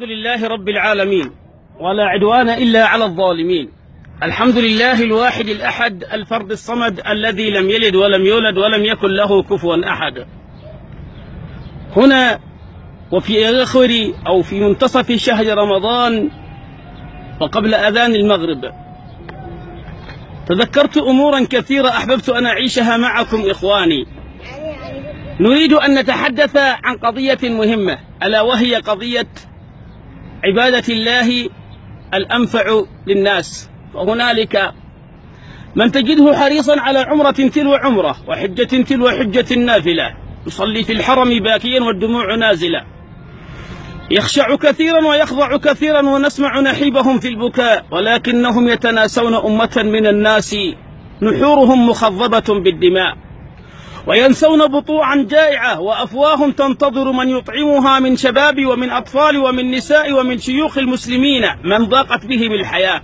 الحمد لله رب العالمين، ولا عدوان إلا على الظالمين. الحمد لله الواحد الأحد الفرد الصمد الذي لم يلد ولم يولد ولم يكن له كفوا أحد. هنا وفي آخر أو في منتصف شهر رمضان وقبل أذان المغرب تذكرت أمورا كثيرة أحببت أن أعيشها معكم إخواني. نريد أن نتحدث عن قضية مهمة، ألا وهي قضية عبادة الله الأنفع للناس. وهنالك من تجده حريصا على عمرة تلو عمرة وحجة تلو حجة نافلة، يصلي في الحرم باكيا والدموع نازلة، يخشع كثيرا ويخضع كثيرا ونسمع نحيبهم في البكاء، ولكنهم يتناسون أمة من الناس نحورهم مخضبة بالدماء، وينسون بطوعا جائعة وأفواهم تنتظر من يطعمها من شباب ومن أطفال ومن نساء ومن شيوخ المسلمين من ضاقت بهم الحياة.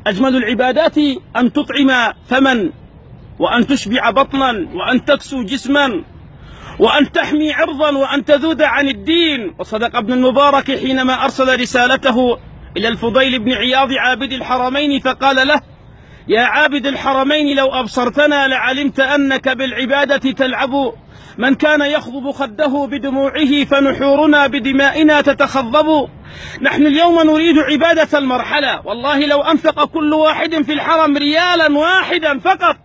أجمل العبادات أن تطعم فما، وأن تشبع بطنا، وأن تكسو جسما، وأن تحمي عرضا، وأن تذود عن الدين. وصدق ابن المبارك حينما أرسل رسالته إلى الفضيل بن عياض عابد الحرمين فقال له: يا عابد الحرمين لو أبصرتنا لعلمت أنك بالعبادة تلعب، من كان يخضب خده بدموعه فنحورنا بدمائنا تتخضب. نحن اليوم نريد عبادة المرحلة، والله لو أنفق كل واحد في الحرم ريالا واحدا فقط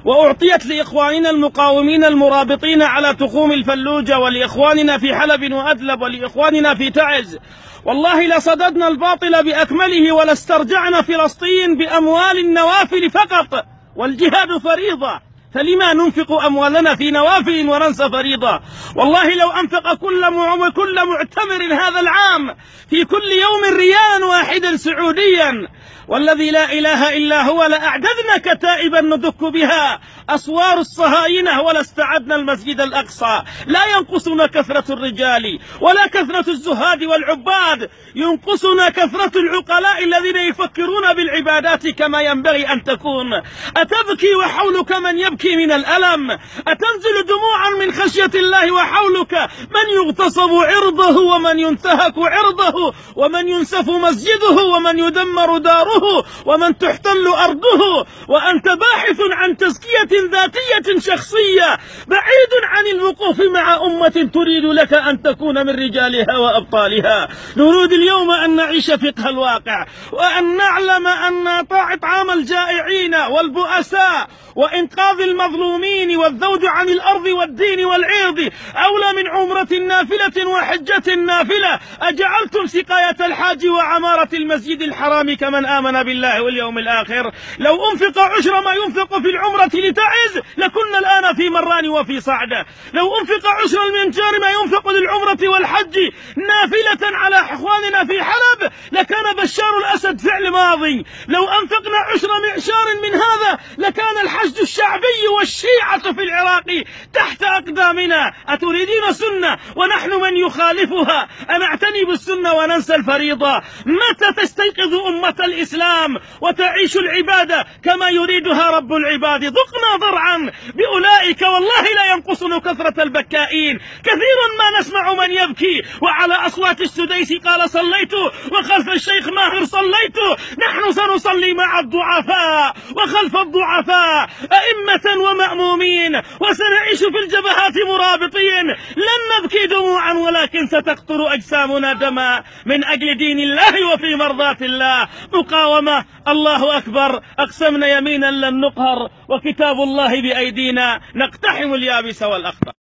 وأعطيت لإخواننا المقاومين المرابطين على تخوم الفلوجة، ولإخواننا في حلب وأدلب، ولإخواننا في تعز، والله لصددنا الباطل بأكمله ولاسترجعنا فلسطين بأموال النوافل فقط، والجهاد فريضة، فلما ننفق أموالنا في نوافل وننسى فريضة؟ والله لو أنفق كل معتمر هذا العام في كل يوم ريالا واحدا سعوديا، والذي لا إله إلا هو لأعددنا كتائبا ندك بها أسوار الصهاينة ولاستعدنا المسجد الأقصى. لا ينقصنا كثرة الرجال ولا كثرة الزهاد والعباد، ينقصنا كثرة العقلاء الذين يفكرون بالعبادات كما ينبغي أن تكون. أتبكي وحولك من يبكي من الألم؟ أتنزل دموعا من خشية الله وحولك من يغتصب عرضه ومن ينتهك عرضه ومن ينسف مسجده ومن يدمر داره ومن تحتل أرضه، وأنت باحث عن تزكية ذاتية شخصية بعيد عن الوقوف مع أمة تريد لك أن تكون من رجالها وأبطالها. نريد اليوم أن نعيش فقه الواقع، وأن نعلم أن إطعام الجائعين والبؤساء وإنقاذ المظلومين والذود عن الأرض والدين والعرض أولى من عمرة نافلة وحجة نافلة. أجعلتم سقاية الحاج وعمارة المسجد الحرام كمن آمن بالله واليوم الآخر؟ لو أنفق عشر ما ينفق في العمرة لتعز لكنا الآن في مران وفي صعدة. لو أنفق عشر المنشار ما ينفق للعمرة والحج نافلة على إخواننا في حلب لكان بشار الأسد فعل ماضي. لو أنفقنا عشر معشار من هذا لكان الحشد الشعبي والشيعة في العراق تحت أقدامنا. أتريدين سنة ونحن من يخالفها؟ أنعتني بالسنة وننسى الفريضة؟ متى تستيقظ أمة الإسلام وتعيش العبادة كما يريدها رب العباد؟ ذقنا ضرعا بأولئك، والله لا ينقصنا كثرة البكائين. كثيرا ما نسمع من يبكي وعلى أصوات السديس قال صليت، وخلف الشيخ ماهر صليت. نحن سنصلي مع الضعفاء وخلف الضعفاء أئمة ومأمومين، وسنعيش في الجبهات مرابطين. لن نبكي دموعا ولكن ستقطر أجسامنا دما من أجل دين الله وفي مرضاة الله. مقاومة، الله أكبر. أقسمنا يمينا لن نقهر، وكتاب الله بأيدينا نقتحم اليابس والأخضر.